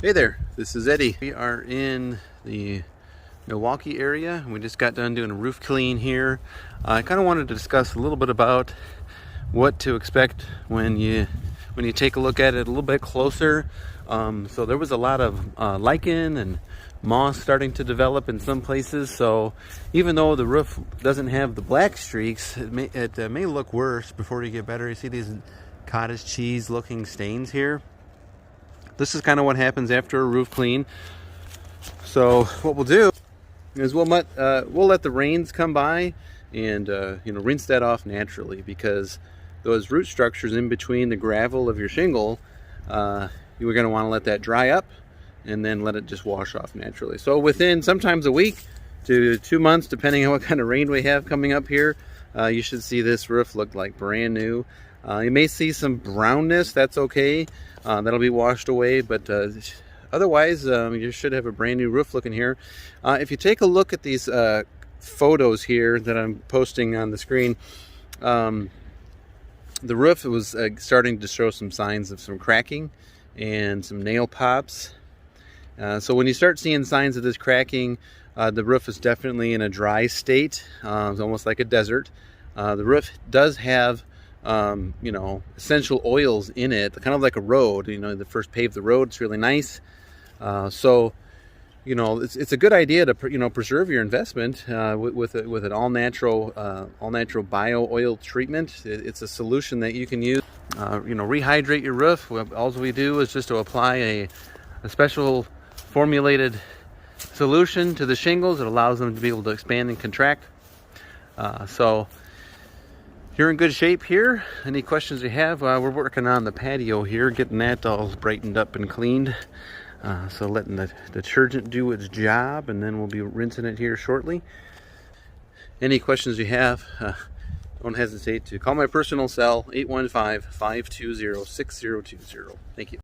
Hey there, this is Eddie. We are in the Milwaukee area. We just got done doing a roof clean here. I kind of wanted to discuss a little bit about what to expect when you take a look at it a little bit closer. So there was a lot of lichen and moss starting to develop in some places. So even though the roof doesn't have the black streaks, it may look worse before you get better. You see these cottage cheese looking stains here. This is kind of what happens after a roof clean. So what we'll do is we'll let the rains come by and rinse that off naturally, because those root structures in between the gravel of your shingle, you're going to want to let that dry up and then let it just wash off naturally. So within sometimes a week to 2 months, depending on what kind of rain we have coming up here, you should see this roof look like brand new. You may see some brownness. That's okay. That'll be washed away, but otherwise you should have a brand new roof looking here. If you take a look at these photos here that I'm posting on the screen, the roof was starting to show some signs of some cracking and some nail pops. So when you start seeing signs of this cracking, the roof is definitely in a dry state. It's almost like a desert. The roof does have essential oils in it, kind of like a road. They first paved the road. It's really nice. So it's a good idea to preserve your investment with an all natural bio oil treatment. It's a solution that you can use. Rehydrate your roof. All we do is just to apply a special formulated solution to the shingles. It allows them to be able to expand and contract. So you're in good shape here. Any questions you have? We're working on the patio here, getting that all brightened up and cleaned. So letting the detergent do its job, and then we'll be rinsing it here shortly. Any questions you have, don't hesitate to call my personal cell, 815-520-6020. Thank you.